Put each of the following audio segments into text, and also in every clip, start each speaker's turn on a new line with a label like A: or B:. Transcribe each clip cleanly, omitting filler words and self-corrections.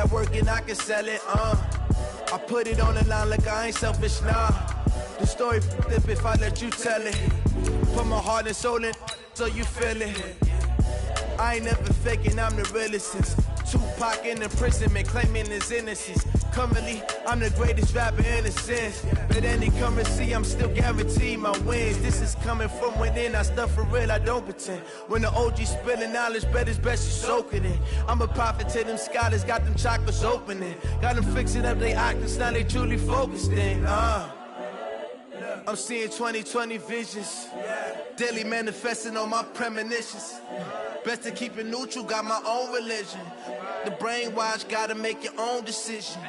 A: that work and I can sell it, I put it on the line like I ain't selfish, nah. The story flip if I let you tell it. Put my heart and soul in so you feel it. I ain't never faking, I'm the realest since Tupac in imprisonment, claiming his innocence. Currently, I'm the greatest rapper in a sense. But any currency, I'm still guaranteed my wins. This is coming from within, I stuff for real, I don't pretend. When the OG spilling knowledge, bet it's best you soak it in. I'm a prophet to them scholars, got them chakras opening. Got them fixing up they octaves, now they truly focused in. I'm seeing 2020 visions, daily manifesting on my premonitions. Best to keep it neutral, got my own religion. The brainwash, gotta make your own decision.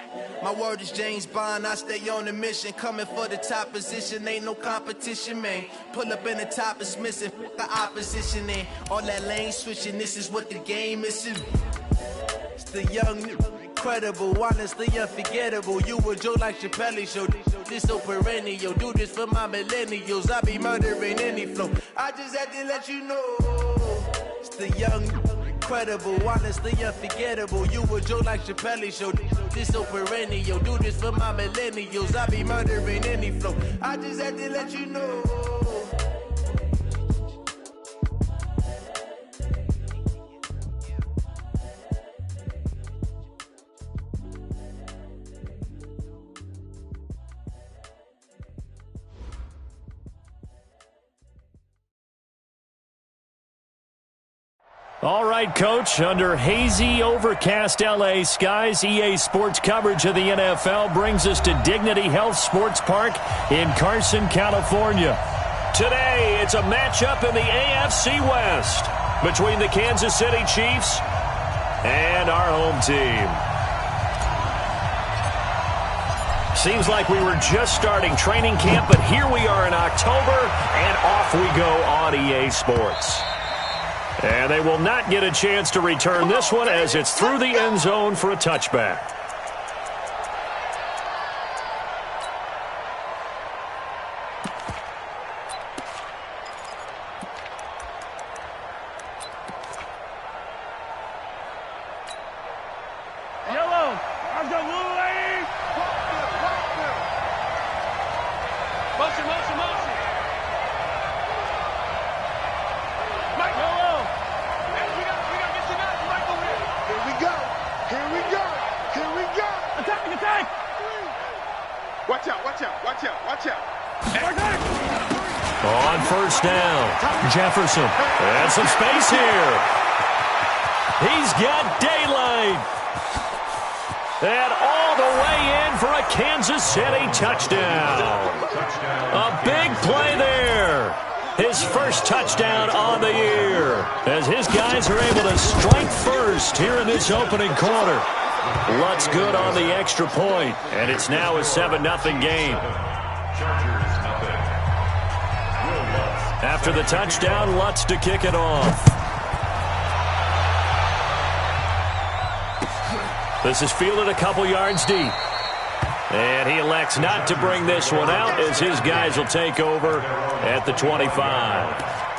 A: My word is James Bond, I stay on the mission. Coming for the top position, ain't no competition, man. Pull up in the top, it's missing, the opposition in. All that lane switching, this is what the game is. It's the young, incredible, honestly unforgettable. You a Joe like Chappelle show. This so perennial, do this for my millennials. I be murdering any flow. I just had to let you know. It's the young, incredible, honestly unforgettable. You a Joe like Chappelle show. This so perennial, do this for my millennials. I be murdering any flow. I just had to let you know.
B: All right, Coach, under hazy, overcast L.A. skies, EA Sports coverage of the NFL brings us to Dignity Health Sports Park in Carson, California. Today, it's a matchup in the AFC West between the Kansas City Chiefs and our home team. Seems like we were just starting training camp, but here we are in October, and off we go on EA Sports. And they will not get a chance to return this one as it's through the end zone for a touchback.
C: Yellow, I've got blue lane. Motion, motion, motion. Mike, yellow. We gotta get you out, Michael. Here we go. Here we go. Here we go. Attack, attack. Watch out, watch out, watch out, watch out.
B: On first down, Jefferson. And some space here. He's got daylight. And all the way in for a Kansas City touchdown. A big play there. His first touchdown on the year as his guys are able to strike first here in this opening quarter. Lutz good on the extra point, and it's now a 7-0 game. After the touchdown, Lutz to kick it off. This is fielded a couple yards deep. And he elects not to bring this one out as his guys will take over at the 25.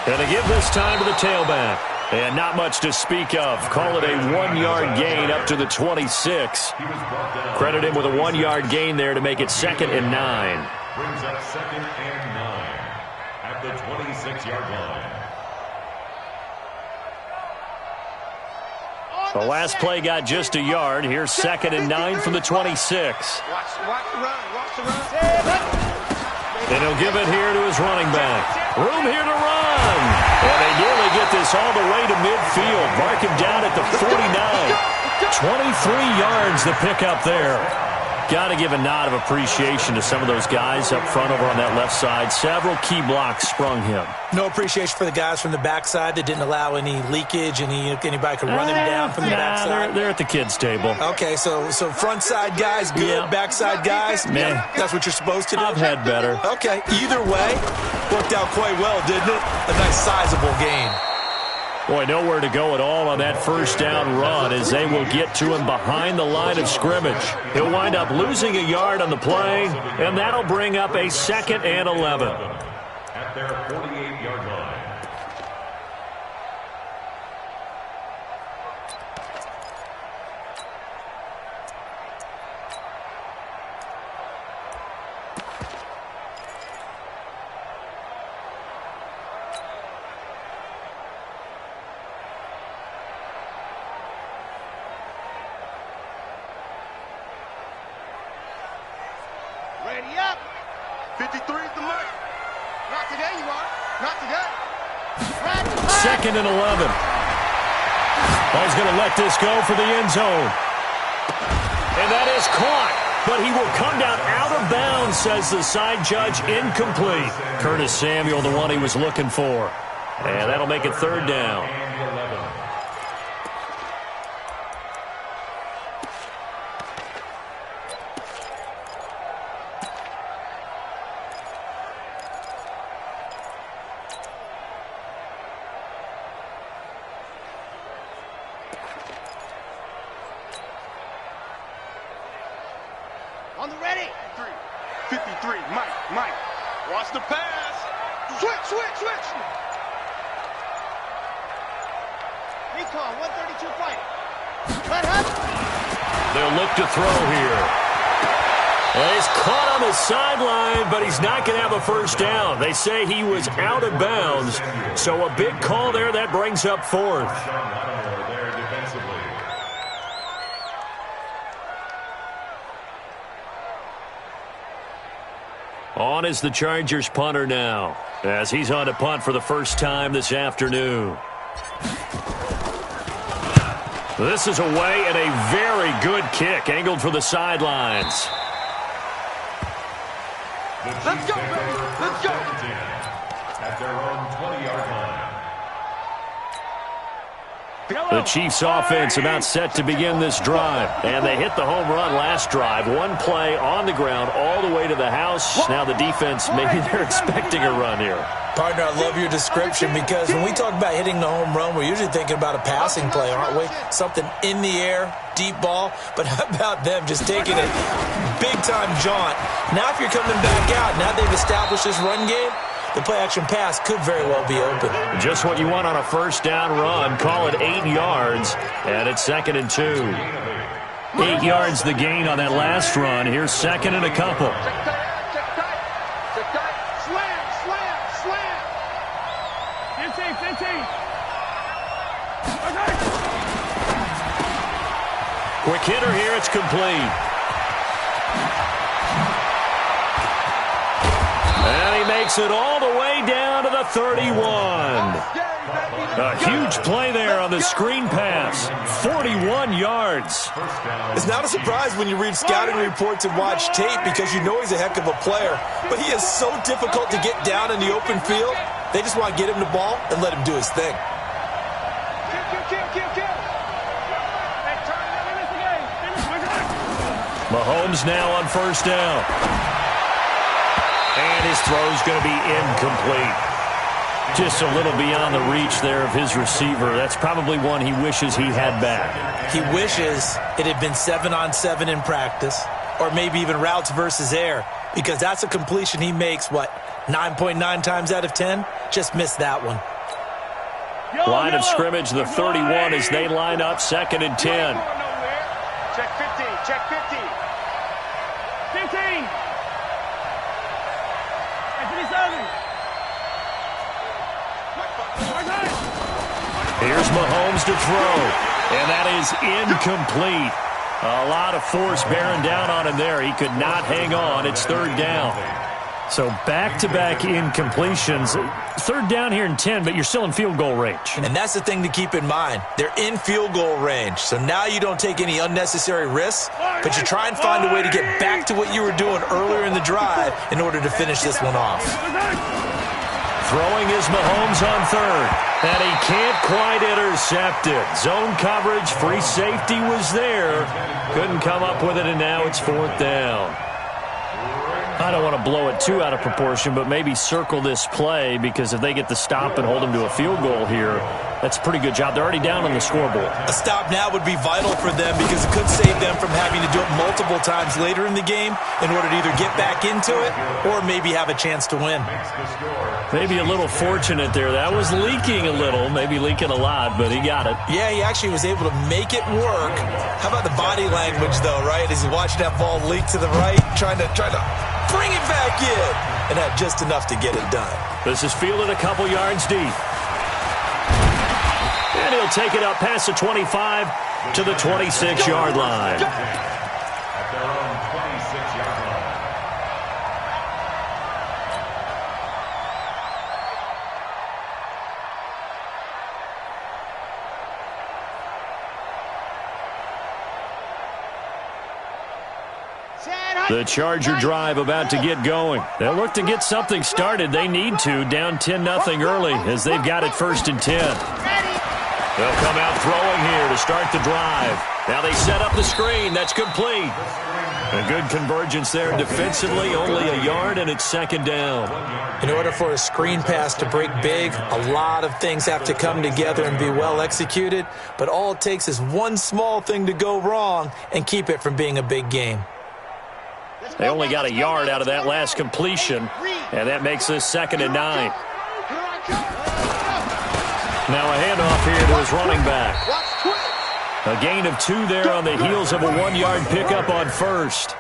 B: And to give this time to the tailback. And not much to speak of. Call it a 1-yard gain up to the 26. Credit him with a 1-yard gain there to make it 2nd and 9.
D: Brings up 2nd and 9 at the 26-yard line.
B: The last play got just a yard. Here's 2nd and 9 from the 26.
C: Watch the run, watch the run.
B: And he'll give it here to his running back. Room here to run. And they nearly get this all the way to midfield. Mark him down at the 49. 23 yards the pickup there. Got to give a nod of appreciation to some of those guys up front over on that left side. Several key blocks sprung him.
E: No appreciation for the guys from the backside that didn't allow any leakage, anybody could run him down from the backside.
B: They're at the kids' table.
E: Okay, so front side guys, good.
B: Yeah.
E: Backside guys,
B: man,
E: that's what you're supposed to do?
B: I've had better.
E: Okay, either way, worked out quite well, didn't it? A nice sizable gain.
B: Boy, nowhere to go at all on that first down run as they will get to him behind the line of scrimmage. He'll wind up losing a yard on the play, and that'll bring up a 2nd and 11.
D: At their 48-yard line.
C: Ready up. 53 is the mark. Not today, you are. Not today.
B: 2nd and 11. Ball's going to let this go for the end zone. And that is caught. But he will come down out of bounds, says the side judge. Incomplete. Curtis Samuel, the one he was looking for. And that'll make it 3rd down.
C: On the ready. 53, Mike. Watch the pass. Switch. Recon, 132 fight. Let up.
B: They'll look to throw here. Well, he's caught on the sideline, but he's not going to have a first down. They say he was out of bounds, so a big call there. That brings up 4th. On is the Chargers punter now, as he's on to punt for the first time this afternoon. This is away and a very good kick, angled for the sidelines.
C: Let's go, baby. Let's go.
D: At their own 20-yard line.
B: The Chiefs offense about set to begin this drive. And they hit the home run last drive. One play on the ground all the way to the house. Now the defense, maybe they're expecting a run here.
E: Partner, I love your description because when we talk about hitting the home run, we're usually thinking about a passing play, aren't we? Something in the air, deep ball. But how about them just taking a big-time jaunt? Now if you're coming back out, now they've established this run game, the play-action pass could very well be open.
B: Just what you want on a first down run. Call it 8 yards, and it's 2nd and 2. 8 yards the gain on that last run. Here's 2nd and a couple.
C: Check tight. Slam. 15.
B: Quick hitter here. It's complete. And he makes it all the way down to the 31. A huge play there on the screen pass. 41 yards.
E: It's not a surprise when you read scouting reports and watch tape because you know he's a heck of a player. But he is so difficult to get down in the open field. They just want to get him the ball and let him do his thing.
B: Mahomes now on first down. And his throw's going to be incomplete. Just a little beyond the reach there of his receiver. That's probably one he wishes he had back.
E: He wishes it had been 7-on-7 in practice, or maybe even routes versus air, because that's a completion he makes, 9.9 times out of 10? Just missed that one.
B: Line of scrimmage, the 31 as they line up, 2nd and 10.
C: Check 15. 15.
B: Here's Mahomes to throw, and that is incomplete. A lot of force bearing down on him there. He could not hang on. It's 3rd down. So back-to-back incompletions. Third down here and 10, but you're still in field goal range.
E: And that's the thing to keep in mind. They're in field goal range. So now you don't take any unnecessary risks, but you try and find a way to get back to what you were doing earlier in the drive in order to finish this one off.
B: Throwing is Mahomes on third, and he can't quite intercept it. Zone coverage, free safety was there. Couldn't come up with it, and now it's fourth down. I don't want to blow it too out of proportion, but maybe circle this play, because if they get the stop and hold them to a field goal here, that's a pretty good job. They're already down on the scoreboard.
E: A stop now would be vital for them because it could save them from having to do it multiple times later in the game in order to either get back into it or maybe have a chance to win.
B: Maybe a little fortunate there. That was leaking a little, maybe leaking a lot, but he got it.
E: Yeah, he actually was able to make it work. How about the body language, though, right? As he watched that ball leak to the right, trying to bring it back in, and had just enough to get it done.
B: This is fielded a couple yards deep. And he'll take it up past the 25 to the 26-yard line.
D: At their own 26-yard line.
B: The Charger drive about to get going. They'll look to get something started. They need to, down 10-0 early as they've got it 1st and 10. They'll come out throwing here to start the drive. Now they set up the screen. That's complete. A good convergence there defensively, only a yard, and it's 2nd down.
E: In order for a screen pass to break big, a lot of things have to come together and be well executed, but all it takes is one small thing to go wrong and keep it from being a big game.
B: They only got a yard out of that last completion, and that makes this 2nd and 9. Now a handoff here to his running back. A gain of 2 there on the heels of a 1-yard pickup on first.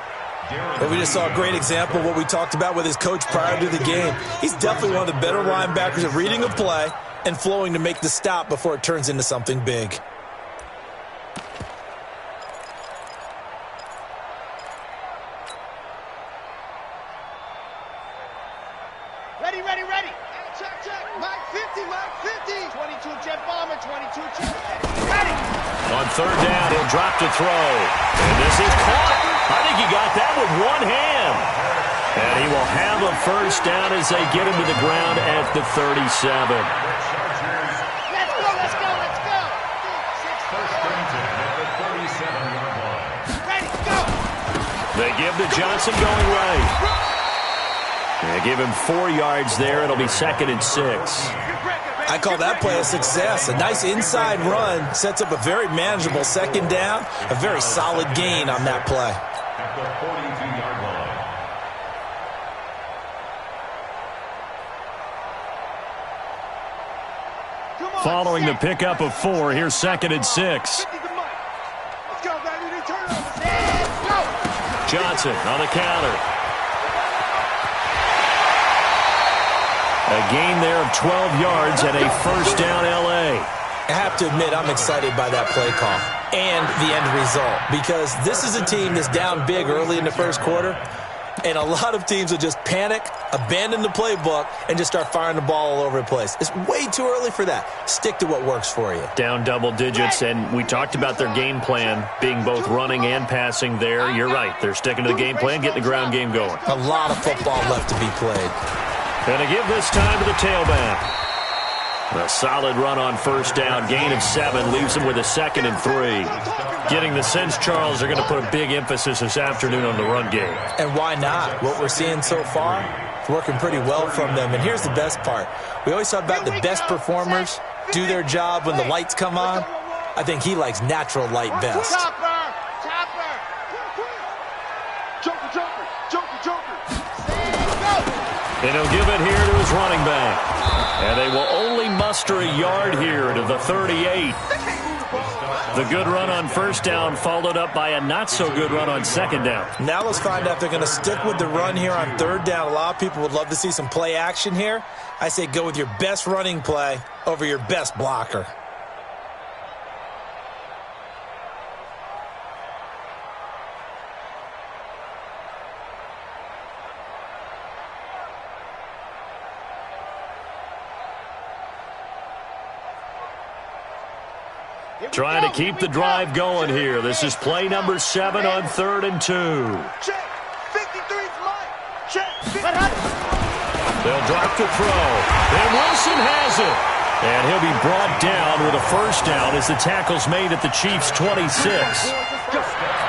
E: But we just saw a great example of what we talked about with his coach prior to the game. He's definitely one of the better linebackers at reading a play and flowing to make the stop before it turns into something big.
C: Ready. Check. Mike 50. 22 jet bomber, 22 jet. Ready.
B: On 3rd down, he'll drop to throw. And this is caught. I think he got that with one hand. And he will have a 1st down as they get him to the ground at the 37.
C: Let's go.
D: 1st and 10 at the 37-yard line.
C: Ready, go.
B: They give to Johnson going right. They give him 4 yards there. It'll be 2nd and 6.
E: I call that play a success. A nice inside run sets up a very manageable 2nd down. A very solid gain on that play.
D: At the 42-yard line.
B: Following the pickup of 4, here's 2nd and 6.
C: Let's go, baby. Turn.
B: Johnson on the counter. A gain there of 12 yards and a 1st down L.A.
E: I have to admit, I'm excited by that play call and the end result because this is a team that's down big early in the 1st quarter, and a lot of teams will just panic, abandon the playbook, and just start firing the ball all over the place. It's way too early for that. Stick to what works for you.
B: Down double digits, and we talked about their game plan being both running and passing there. You're right. They're sticking to the game plan, getting the ground game going.
E: A lot of football left to be played.
B: And to give this time to the tailback. A solid run on 1st down. Gain of 7 leaves him with a 2nd and 3. Getting the sense, Charles, they're going to put a big emphasis this afternoon on the run game.
E: And why not? What we're seeing so far is working pretty well from them. And here's the best part. We always talk about the best performers do their job when the lights come on. I think he likes natural light best.
B: And he'll give it here to his running back. And they will only muster a yard here to the 38. The good run on 1st down followed up by a not-so-good run on 2nd down.
E: Now let's find out if they're going to stick with the run here on 3rd down. A lot of people would love to see some play action here. I say go with your best running play over your best blocker.
B: Trying to keep the drive going here. This is play number 7 on 3rd and 2.
C: Check. 53's mine. Check.
B: They'll drop the throw. And Wilson has it. And he'll be brought down with a first down as the tackle's made at the Chiefs' 26.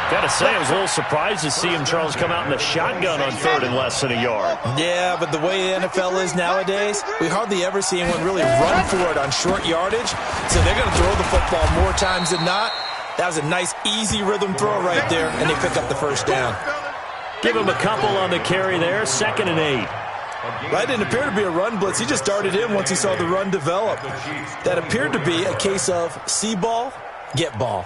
B: Got to say, I was a little surprised to see him, Charles, come out in the shotgun on 3rd and less than a yard.
E: Yeah, but the way the NFL is nowadays, we hardly ever see anyone really run for it on short yardage. So they're going to throw the football more times than not. That was a nice, easy rhythm throw right there, and they pick up the first down.
B: Give him a couple on the carry there, 2nd and 8.
E: That didn't appear to be a run blitz. He just darted in once he saw the run develop. That appeared to be a case of see ball, get ball.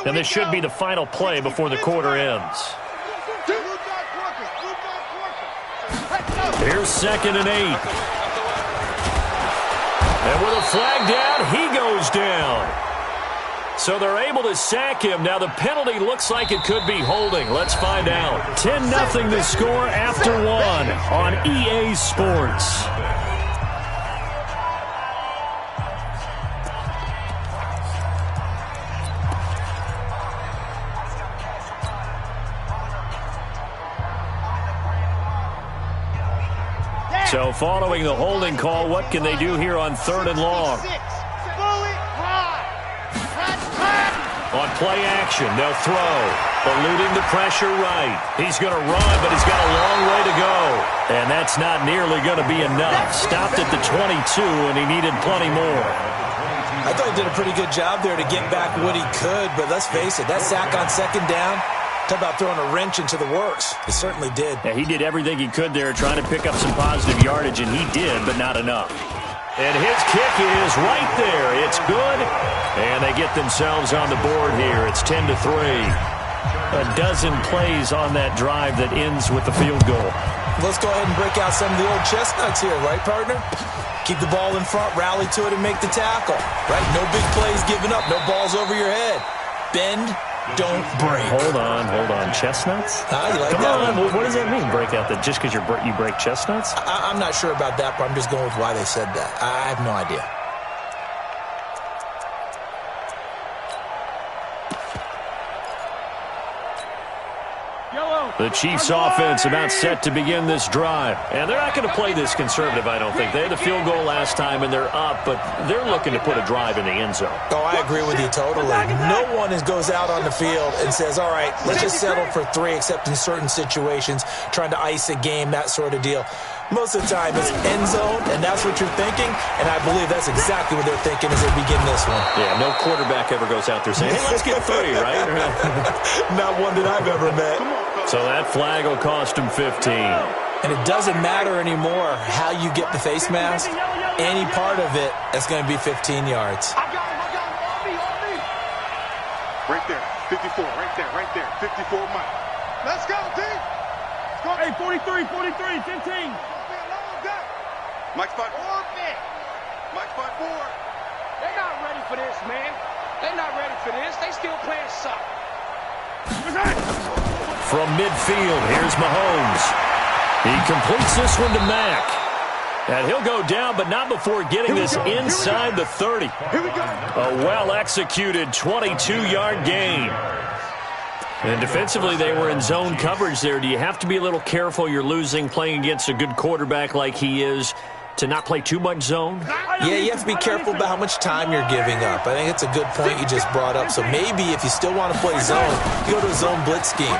B: And this should be the final play before the quarter ends. Here's 2nd and 8. And with a flag down, he goes down. So they're able to sack him. Now the penalty looks like it could be holding. Let's find out. 10-0 the score after 1 on EA Sports. So following the holding call, what can they do here on 3rd and long? On play action, they'll throw. Eluding the pressure right. He's going to run, but he's got a long way to go. And that's not nearly going to be enough. Stopped at the 22, and he needed plenty more.
E: I thought he did a pretty good job there to get back what he could, but let's face it, that sack on 2nd down, talk about throwing a wrench into the works. He certainly did.
B: Yeah, he did everything he could there trying to pick up some positive yardage, and he did, but not enough. And his kick is right there. It's good. And they get themselves on the board here. It's 10-3. A dozen plays on that drive that ends with the field goal.
E: Let's go ahead and break out some of the old chestnuts here, right, partner? Keep the ball in front, rally to it, and make the tackle. Right? No big plays given up. No balls over your head. Bend, don't break.
B: Hold on. Chestnuts?
E: You like
B: Come
E: that
B: on.
E: one?
B: What does that mean, break out? That just because you break chestnuts?
E: I'm not sure about that, but I'm just going with why they said that. I have no idea.
B: The Chiefs offense about set to begin this drive. And they're not going to play this conservative, I don't think. They had the field goal last time, and they're up, but they're looking to put a drive in the end zone.
E: Oh, I agree with you totally. No one goes out on the field and says, all right, let's just settle for 3, except in certain situations, trying to ice a game, that sort of deal. Most of the time, it's end zone, and that's what you're thinking, and I believe that's exactly what they're thinking as they begin this one.
B: Yeah, no quarterback ever goes out there saying, hey, let's get 3, right?
E: Not one that I've ever met.
B: So that flag will cost him 15.
E: And it doesn't matter anymore how you get the face mask. Any part of it is going to be 15 yards.
C: Right there, 54, right there, 54 Mike. Let's go, D. Hey, 43, 15. Mike spot 4. Mike spot 4.
F: They're not ready for this, man. They're not ready for this. They still playing soccer.
B: From midfield, here's Mahomes. He completes this one to Mack. And he'll go down, but not before getting this inside the 30.
C: Here we go.
B: A well-executed 22-yard gain. And defensively, they were in zone coverage there. Do you have to be a little careful? You're losing, playing against a good quarterback like he is, to not play too much zone?
E: Yeah, you have to be careful about how much time you're giving up. I think it's a good point you just brought up. So maybe if you still want to play zone, you go to a zone blitz scheme.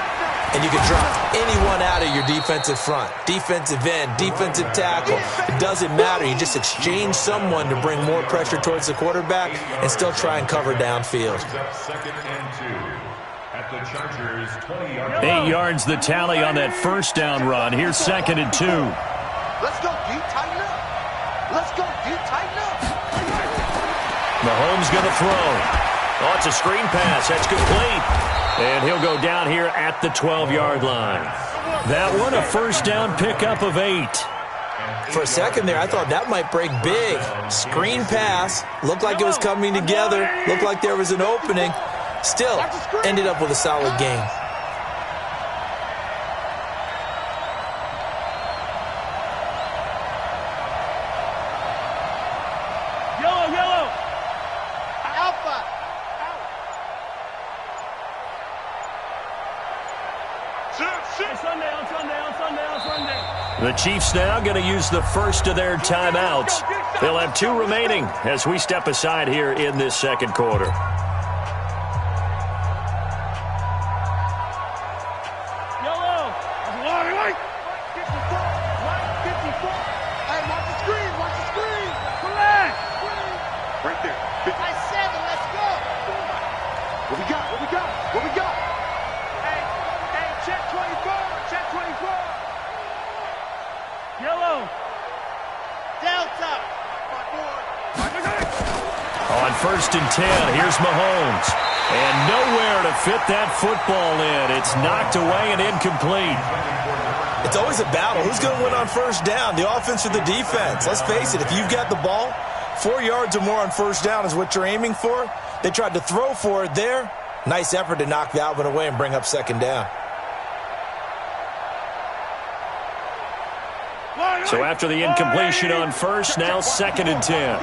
E: And you can drop anyone out of your defensive front, defensive end, defensive tackle. It doesn't matter. You just exchange someone to bring more pressure towards the quarterback and still try and cover downfield.
B: 8 yards the tally on that first down run. Here's 2nd and 2.
C: Let's go, D. Tighten up. Let's go, D. Tighten up.
B: Mahomes going to throw. Oh, it's a screen pass. That's complete. And he'll go down here at the 12-yard line. That one, a first down pickup of 8.
E: For a second there, I thought that might break big. Screen pass. Looked like it was coming together. Looked like there was an opening. Still, ended up with a solid game.
B: The Chiefs now going to use the first of their timeouts. They'll have 2 remaining as we step aside here in this second quarter. On 1st and 10, here's Mahomes. And nowhere to fit that football in. It's knocked away and incomplete.
E: It's always a battle. Who's going to win on 1st down, the offense or the defense? Let's face it, if you've got the ball, 4 yards or more on 1st down is what you're aiming for. They tried to throw for it there. Nice effort to knock that one away and bring up 2nd down.
B: So after the incompletion on 1st, now 2nd and 10.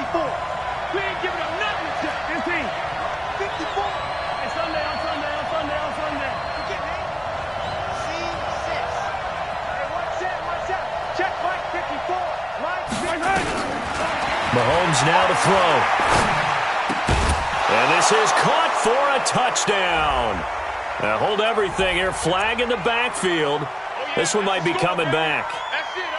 F: We ain't giving up nothing to 15. 54. Hey, Sunday. You get me? C6. Hey, watch out. Check Mike 54. Mike.
B: Mahomes now to throw. And this is caught for a touchdown. Now hold everything here. Flag in the backfield. This one might be coming back.
F: That's it, huh?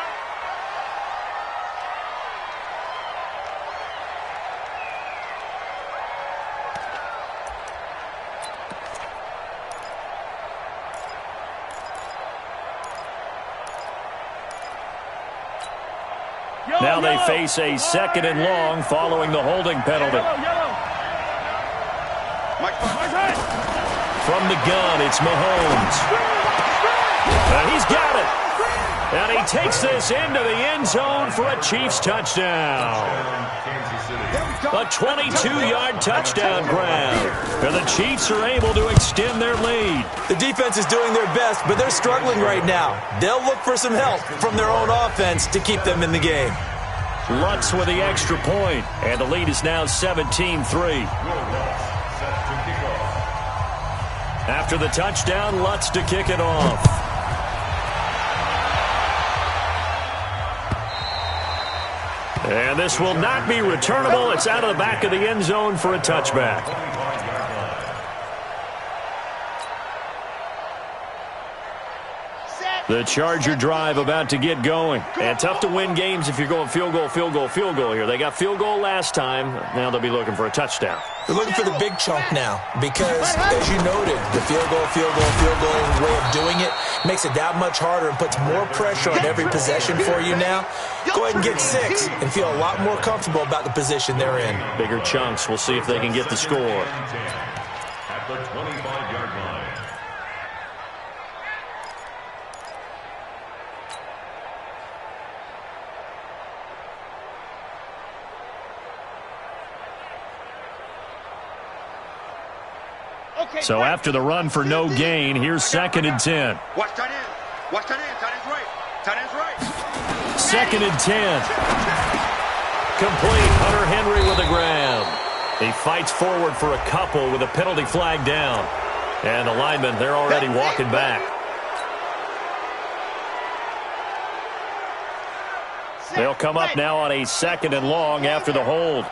B: Now they face a 2nd and long following the holding penalty. From the gun, it's Mahomes. And he's got it. And he takes this into the end zone for a Chiefs touchdown. A 22-yard touchdown grab. And the Chiefs are able to extend their lead.
E: The defense is doing their best, but they're struggling right now. They'll look for some help from their own offense to keep them in the game.
B: Lutz with the extra point, and the lead is now 17-3. After the touchdown, Lutz to kick it off. And this will not be returnable. It's out of the back of the end zone for a touchback. The Charger drive about to get going. And tough to win games if you're going field goal here. They got field goal last time. Now they'll be looking for a touchdown.
E: They're looking for the big chunk now because, as you noted, the field goal way of doing it makes it that much harder and puts more pressure on every possession for you now. Go ahead and get 6 and feel a lot more comfortable about the position they're in.
B: Bigger chunks. We'll see if they can get the score.
D: At the 25-yard line.
B: So after the run for no gain, here's 2nd and 10.
C: Watch tight end. Watch tight end. Tight end's right. Tight end's right.
B: 2nd and 10. Complete. Hunter Henry with a grab. He fights forward for a couple with a penalty flag down. And the linemen, they're already walking back. They'll come up now on a 2nd and long after the hold.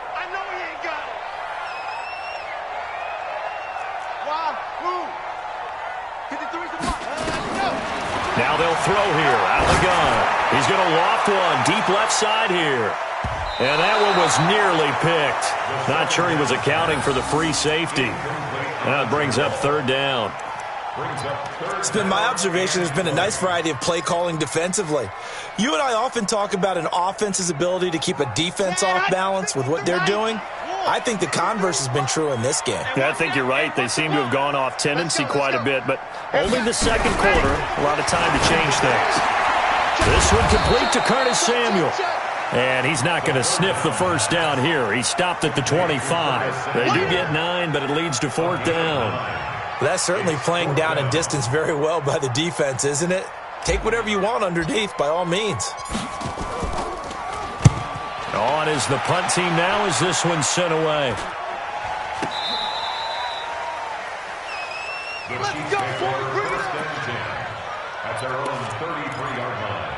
B: Now they'll throw here out of the gun. He's going to loft one deep left side here. And that one was nearly picked. Not sure he was accounting for the free safety. Now it brings up 3rd down.
E: It's been my observation there's been a nice variety of play calling defensively. You and I often talk about an offense's ability to keep a defense off balance with what they're doing. I think the converse has been true in this game.
B: Yeah, I think you're right. They seem to have gone off tendency quite a bit, but only the 2nd quarter, a lot of time to change things. This one complete to Curtis Samuel. And he's not going to sniff the 1st down here. He stopped at the 25. They do get 9, but it leads to 4th down.
E: That's certainly playing down and distance very well by the defense, isn't it? Take whatever you want underneath, by all means.
B: On is the punt team now as this one's sent away.
D: Let's go, boys. Bring it up. At their own 33-yard line.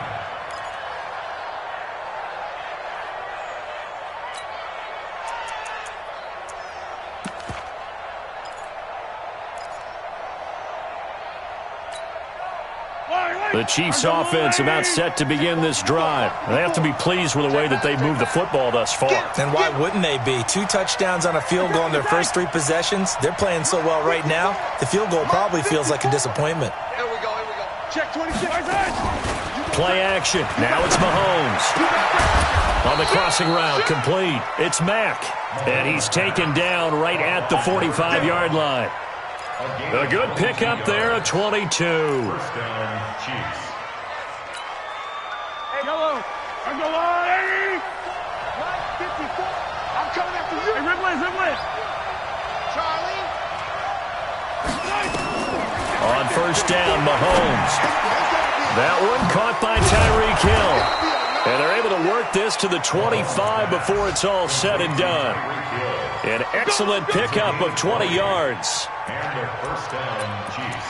B: The Chiefs offense about set to begin this drive. They have to be pleased with the way that they've moved the football thus far.
E: And why wouldn't they be? 2 touchdowns on a field goal in their first 3 possessions. They're playing so well right now, the field goal probably feels like a disappointment.
C: Here we go, here we go. Check 26.
B: Play action. Now it's Mahomes. On the crossing route, complete. It's Mack. And he's taken down right at the 45-yard line. A good pickup there at 22.
D: First down, Chiefs.
F: Hey, Yellow. I'm going on.
C: 54. I'm coming after you.
F: Hey, Ripley.
C: Charlie.
B: On first down, Mahomes. That one caught by Tyreek Hill. And they're able to work this to the 25 before it's all said and done. An excellent pickup of 20 yards.
D: And the first down, Chiefs.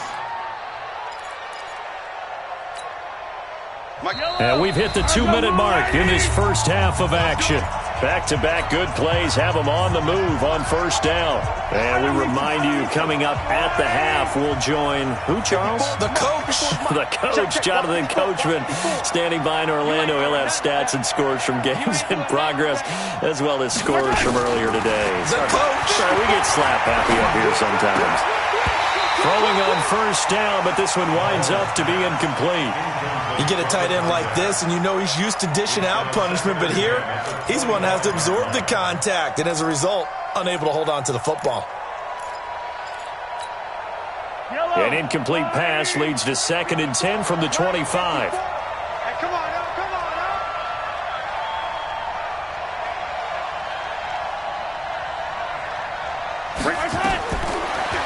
B: And we've hit the 2-minute mark in this first half of action. Back-to-back good plays have them on the move on first down. And we remind you, coming up at the half, we'll join who, Charles?
E: The coach.
B: The coach, Jonathan Coachman, standing by in Orlando. He'll have stats and scores from games in progress, as well as scores from earlier today.
E: The coach.
B: Sorry, we get slap happy up here sometimes. Throwing on first down, but this one winds up to be incomplete.
E: You get a tight end like this, and you know he's used to dishing out punishment, but here, he's one that has to absorb the contact, and as a result, unable to hold on to the football.
B: An incomplete pass leads to 2nd and 10 from the 25.
C: Hey, come on now, come on now.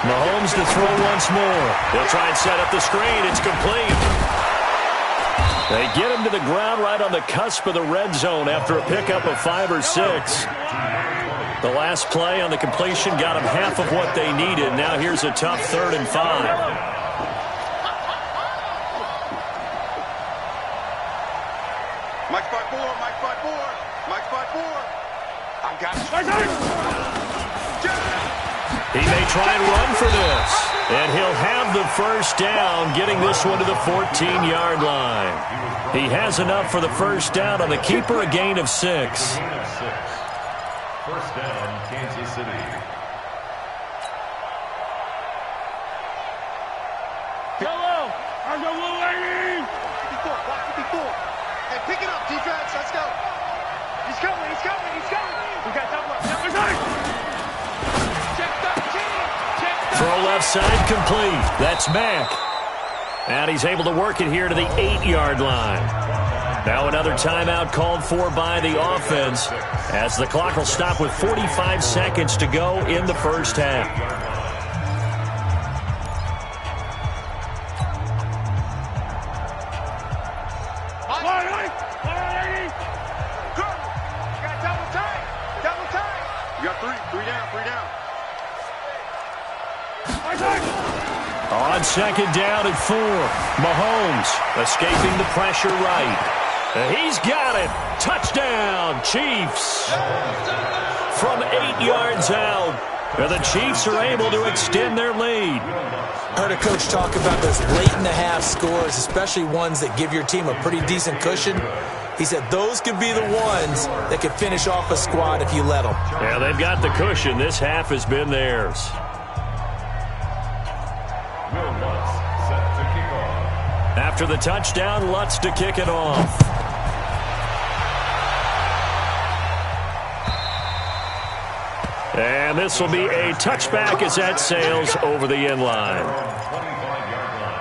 B: Mahomes to throw once more. He'll try and set up the screen. It's complete. They get him to the ground right on the cusp of the red zone after a pickup of 5 or 6. The last play on the completion got them half of what they needed. Now here's a tough 3rd and 5.
C: Mike 5-4, Mike 5-4, Mike 5-4. I got you.
B: He may try and run for this. And he'll have the first down, getting this one to the 14-yard line. He has enough for the first down on the keeper, a gain of 6.
D: First down, Kansas City.
F: Yellow. I'm going lady.
C: 54. Hey, pick it up, defense. Let's go. He's coming. We got double up. Check 13.
B: Throw left side complete. That's Mack. And he's able to work it here to the 8-yard line. Now another timeout called for by the offense, as the clock will stop with 45 seconds to go in the first half.
C: You got three down.
B: On 2nd down and 4, Mahomes escaping the pressure right. He's got it. Touchdown, Chiefs. From 8 yards out, the Chiefs are able to extend their lead.
E: Heard a coach talk about those late-in-the-half scores, especially ones that give your team a pretty decent cushion. He said those could be the ones that could finish off a squad if you let them.
B: Yeah, they've got the cushion. This half has been theirs. After the touchdown, Lutz to kick it off. And this will be a touchback as that sails over the end line.
D: 25-yard line.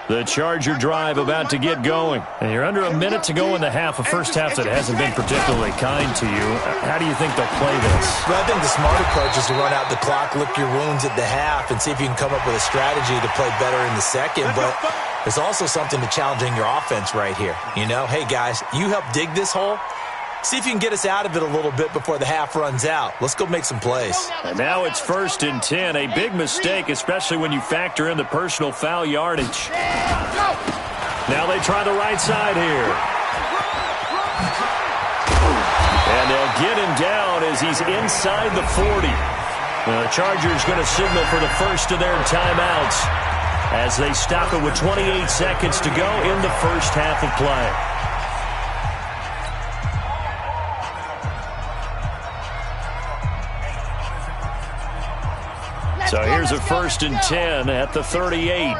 B: The Charger drive about to get going. And you're under a minute to go in the half, a first half that hasn't been particularly kind to you. How do you think they'll play this?
E: Well, I think the smart approach is to run out the clock, lick your wounds at the half, and see if you can come up with a strategy to play better in the second. But there's also something to challenging your offense right here. You know, hey, guys, you help dig this hole. See if you can get us out of it a little bit before the half runs out. Let's go make some plays.
B: And now it's 1st and 10. A big mistake, especially when you factor in the personal foul yardage. Now they try the right side here. And they'll get him down as he's inside the 40. Now the Chargers going to signal for the first of their timeouts as they stop it with 28 seconds to go in the first half of play. So here's a 1st and 10 at the 38.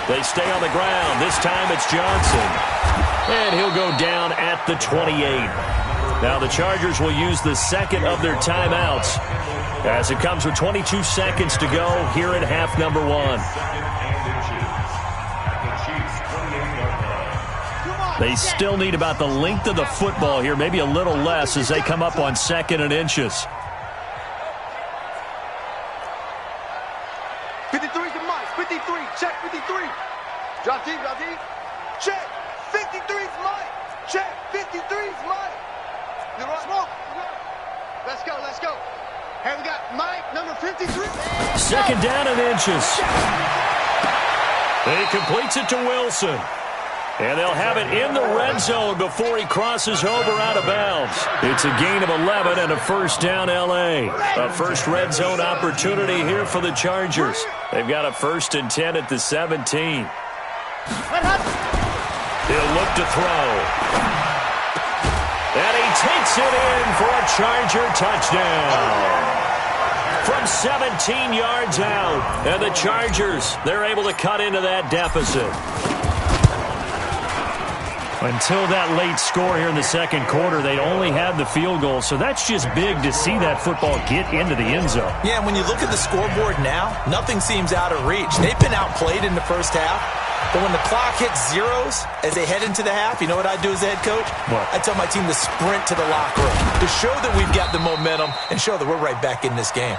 B: They stay on the ground. This time it's Johnson. And he'll go down at the 28. Now the Chargers will use the second of their timeouts as it comes with 22 seconds to go here at half number 1. They still need about the length of the football here, maybe a little less as they come up on 2nd and inches.
C: 53 to Mike. 53. Check 53. Drop deep, drop deep. Check. 53's Mike. Check. 53's Mike. You're right. Smoke. Let's go, let's go. Here we got Mike, number 53.
B: 2nd down and inches. He completes it to Wilson. And they'll have it in the red zone before he crosses over out of bounds. It's a gain of 11 and a 1st down L.A. A first red zone opportunity here for the Chargers. They've got a 1st and 10 at the 17. He'll look to throw. And he takes it in for a Charger touchdown. From 17 yards out. And the Chargers, they're able to cut into that deficit. Until that late score here in the second quarter, they only had the field goal. So that's just big to see that football get into the end zone.
E: Yeah, and when you look at the scoreboard now, nothing seems out of reach. They've been outplayed in the first half. But when the clock hits zeros as they head into the half, you know what I do as the head coach?
B: What?
E: I tell my team to sprint to the locker room to show that we've got the momentum and show that we're right back in this game.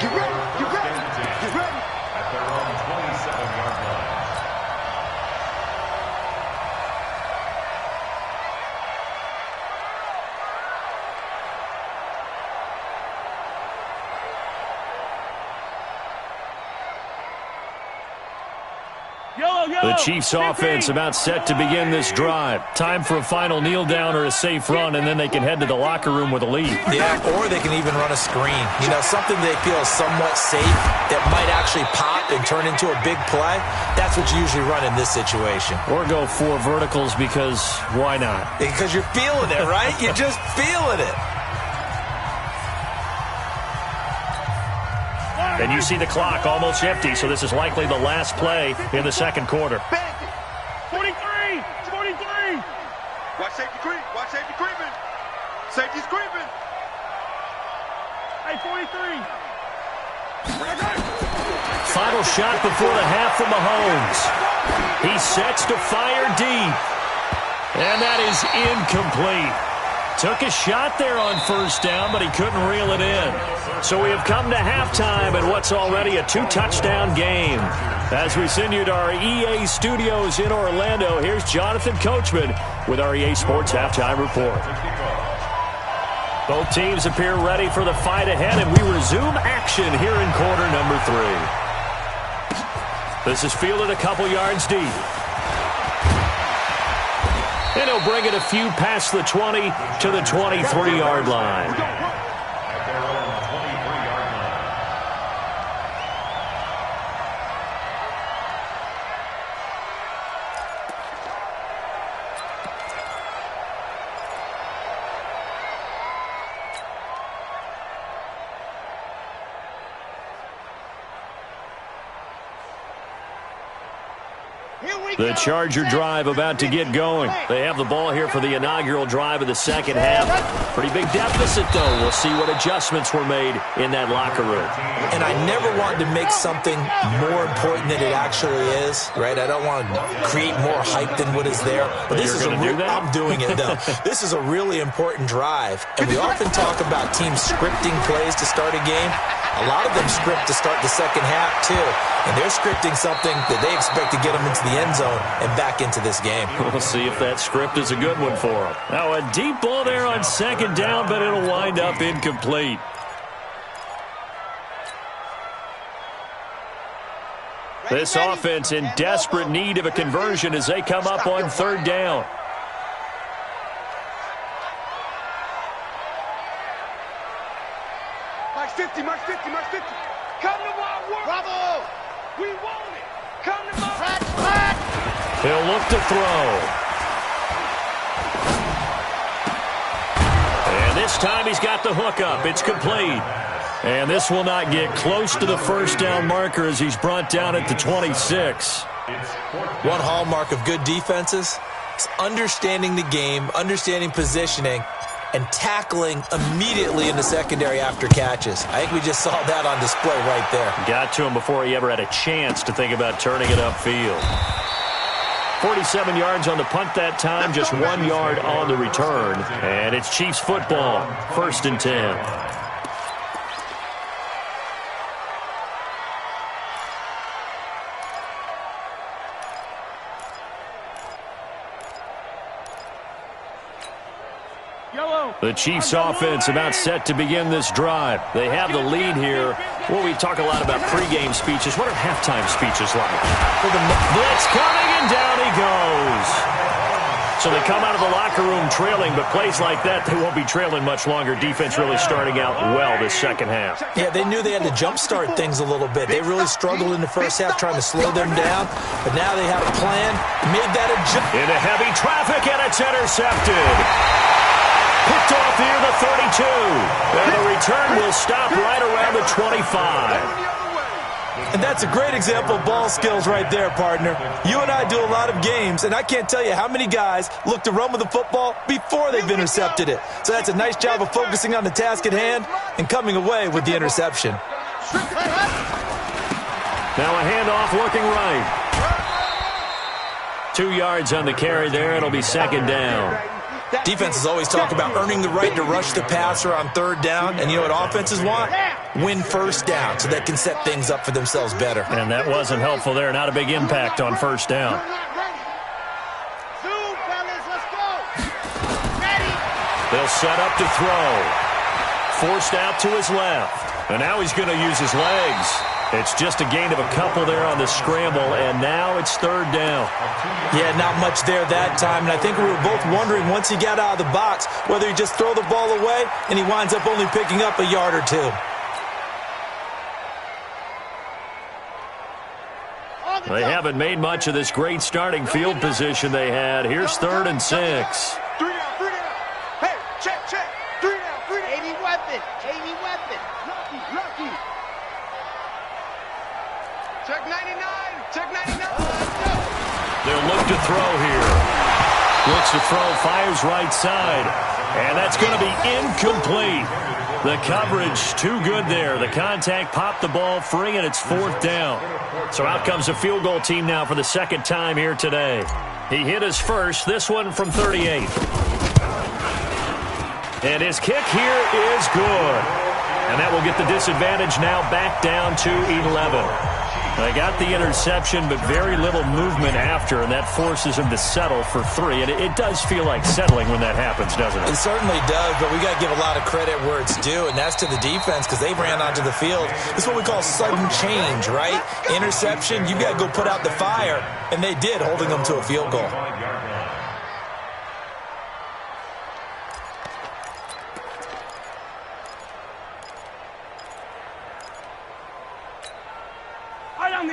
C: Get ready, get ready, get ready.
D: At their own 27-yard line.
B: The Chiefs offense about set to begin this drive. Time for a final kneel down or a safe run, and then they can head to the locker room with a lead.
E: Yeah, or they can even run a screen. You know, something they feel is somewhat safe that might actually pop and turn into a big play. That's what you usually run in this situation.
B: Or go 4 verticals because why not?
E: Because you're feeling it, right? You're just feeling it.
B: And you see the clock almost empty, so this is likely the last play in the second quarter.
F: 43! 43!
C: Watch safety creep. Watch safety creeping. Safety's creeping.
F: Hey, 43!
B: Final shot before the half from Mahomes. He sets to fire deep. And that is incomplete. Took a shot there on 1st down, but he couldn't reel it in. So we have come to halftime in what's already a 2-touchdown game. As we send you to our EA studios in Orlando, here's Jonathan Coachman with our EA Sports Halftime Report. Both teams appear ready for the fight ahead, and we resume action here in quarter number 3. This is fielded a couple yards deep. And he'll bring it a few past the 20 to the 23-yard line.
D: At their own 23-yard line.
B: The Charger drive about to get going. They have the ball here for the inaugural drive of the second half. Pretty big deficit, though. We'll see what adjustments were made in that locker room.
E: And I never wanted to make something more important than it actually is, right? I don't want to create more hype than what is there. But this is I'm doing it, though. This is a really important drive. And we often talk about teams scripting plays to start a game. A lot of them script to start the second half, too. And they're scripting something that they expect to get them into the end zone and back into this game.
B: We'll see if that script is a good one for them. Now, a deep ball there on second down, but it'll wind up incomplete. This offense in desperate need of a conversion as they come up on third down.
C: Mark 50, Mark 50, Mark 50. Come to my work. Bravo. We want it. Come to my work.
B: He'll look to throw. And this time he's got the hook up. It's complete. And this will not get close to the first down marker as he's brought down at the 26.
E: One hallmark of good defenses is understanding the game, understanding positioning, and tackling immediately in the secondary after catches. I think we just saw that on display right there.
B: Got to him before he ever had a chance to think about turning it upfield. 47 yards on the punt that time, just 1 yard on the return. And it's Chiefs football, 1st and 10. The Chiefs offense about set to begin this drive. They have the lead here. Well, we talk a lot about pregame speeches. What are halftime speeches like? Blitz coming, and down he goes. So they come out of the locker room trailing, but plays like that, they won't be trailing much longer. Defense really starting out well this second half.
E: Yeah, they knew they had to jumpstart things a little bit. They really struggled in the first half trying to slow them down, but now they have a plan, made that adjustment.
B: Into heavy traffic, and it's intercepted. Picked off near the 32. And the return will stop right around the 25.
E: And that's a great example of ball skills right there, partner. You and I do a lot of games, and I can't tell you how many guys look to run with the football before they've intercepted it. So that's a nice job of focusing on the task at hand and coming away with the interception.
B: Now a handoff working right. 2 yards on the carry there. It'll be second down.
E: Defenses always talk about earning the right to rush the passer on third down. And you know what offenses want? Win first down so they can set things up for themselves better.
B: And that wasn't helpful there. Not a big impact on first down. They'll set up to throw. Forced out to his left. And now he's going to use his legs. It's just a gain of a couple there on the scramble, and now it's third down.
E: Yeah, not much there that time, and I think we were both wondering once he got out of the box whether he'd just throw the ball away, and he winds up only picking up a yard or two.
B: They haven't made much of this great starting field position they had. Here's 3rd and 6.
C: 3 down, 3 down. Hey, check, check. 3 down, 3 down. 80 weapon, 80 weapon. Lucky. Check 99, check 99.
B: They'll look to throw here. Looks to throw, fires right side. And that's going to be incomplete. The coverage too good there. The contact popped the ball free, and it's 4th down. So out comes a field goal team now for the second time here today. He hit his first, this one from 38. And his kick here is good. And that will get the disadvantage now back down to 11. They got the interception, but very little movement after, and that forces him to settle for 3. And it does feel like settling when that happens, doesn't it?
E: It certainly does, but we got to give a lot of credit where it's due, and that's to the defense because they ran onto the field. It's what we call sudden change, right? Interception, you got to go put out the fire, and they did, holding them to a field goal.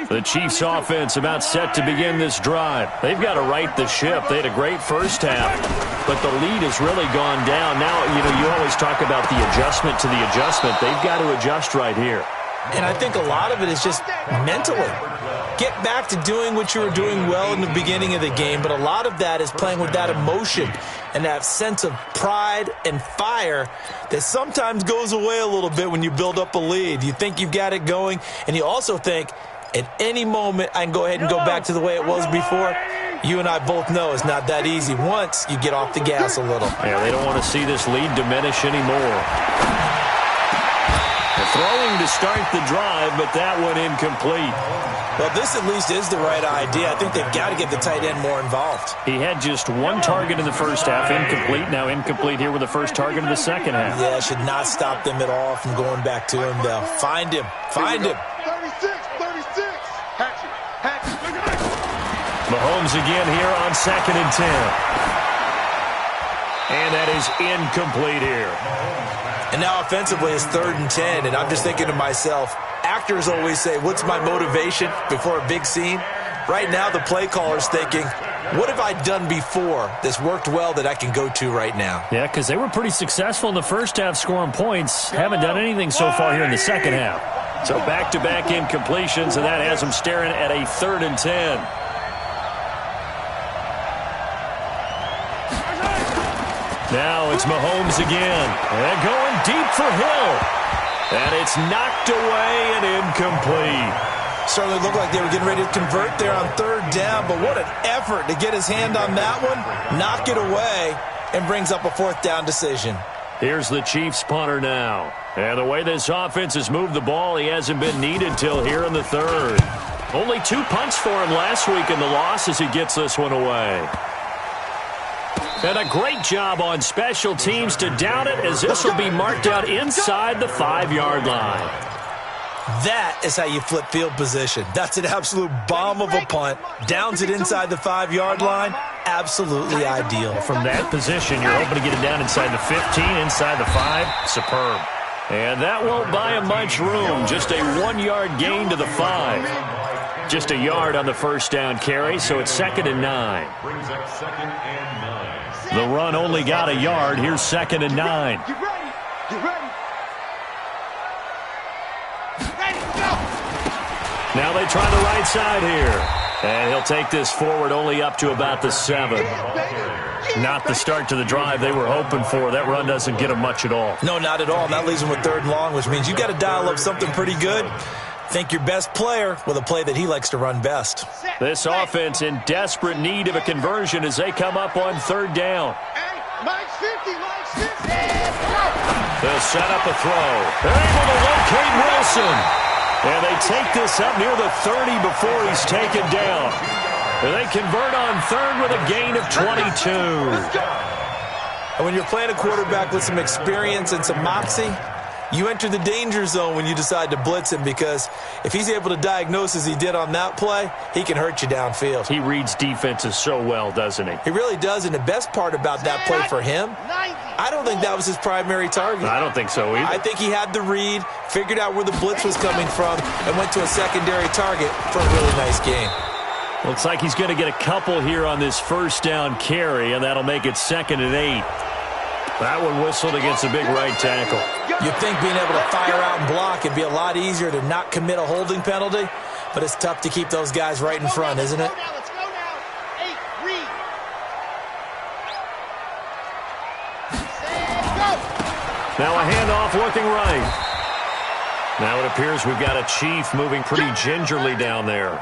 B: The Chiefs offense about set to begin this drive. They've got to right the ship. They had a great first half, but the lead has really gone down. Now, you always talk about the adjustment to the adjustment. They've got to adjust right here.
E: And I think a lot of it is just mentally. Get back to doing what you were doing well in the beginning of the game, but a lot of that is playing with that emotion and that sense of pride and fire that sometimes goes away a little bit when you build up a lead. You think you've got it going, and you also think, at any moment, I can go ahead and go back to the way it was before. You and I both know it's not that easy once you get off the gas a little.
B: Yeah, they don't want to see this lead diminish anymore. throwing to start the drive, but that one incomplete.
E: Well, this at least is the right idea. I think they've got to get the tight end more involved.
B: He had just one target in the first half, incomplete. Now incomplete here with the first target of the second half.
E: Yeah, it should not stop them at all from going back to him, though. Find him. Find him.
C: 36. Hatchet.
B: Mahomes again here on 2nd and 10. And that is incomplete here.
E: And now offensively it's 3rd and 10, and I'm just thinking to myself, actors always say, what's my motivation before a big scene? Right now the play caller's thinking, what have I done before that's worked well that I can go to right now?
B: Yeah, because they were pretty successful in the first half scoring points. Haven't done anything so far here in the second half. So back-to-back incompletions, and that has them staring at a 3rd and 10. Now it's Mahomes again. And going deep for Hill. And it's knocked away and incomplete.
E: Certainly looked like they were getting ready to convert there on 3rd down, but what an effort to get his hand on that one, knock it away, and brings up a 4th down decision.
B: Here's the Chiefs punter now. And the way this offense has moved the ball, he hasn't been needed till here in the 3rd. Only 2 punts for him last week in the loss as he gets this one away. And a great job on special teams to down it, as this will be marked out inside the 5-yard line.
E: That is how you flip field position. That's an absolute bomb of a punt. Downs it inside the 5-yard line. Absolutely ideal.
B: From that position, you're hoping to get it down inside the 15, inside the 5. Superb. And that won't buy him much room. Just a 1-yard gain to the 5. Just a yard on the first down carry, so it's 2nd and 9.
D: Brings up 2nd and 9.
B: The run only got a yard. Here's 2nd and 9.
C: Get ready. Go.
B: Now they try the right side here. And he'll take this forward only up to about the 7. Not the start to the drive they were hoping for. That run doesn't get them much at all.
E: No, not at all. And that leaves them with 3rd and long, which means you got to dial up something pretty good. Think your best player with a play that he likes to run best.
B: This offense in desperate need of a conversion as they come up on 3rd down.
C: Hey, Mike's 50.
B: They'll set up a throw. They're able to locate Wilson. And they take this up near the 30 before he's taken down. And they convert on 3rd with a gain of 22.
E: And when you're playing a quarterback with some experience and some moxie, you enter the danger zone when you decide to blitz him, because if he's able to diagnose as he did on that play, he can hurt you downfield.
B: He reads defenses so well, doesn't he?
E: He really does, and the best part about that play for him, I don't think that was his primary target.
B: I don't think so either.
E: I think he had the read, figured out where the blitz was coming from, and went to a secondary target for a really nice gain.
B: Looks like he's going to get a couple here on this first down carry, and that'll make it 2nd and 8. That one whistled against a big right tackle.
E: You'd think being able to fire out and block would be a lot easier to not commit a holding penalty, but it's tough to keep those guys right in front, isn't it?
F: Let's go now. 8, read.
B: Now a handoff looking right. Now it appears we've got a Chief moving pretty gingerly down there.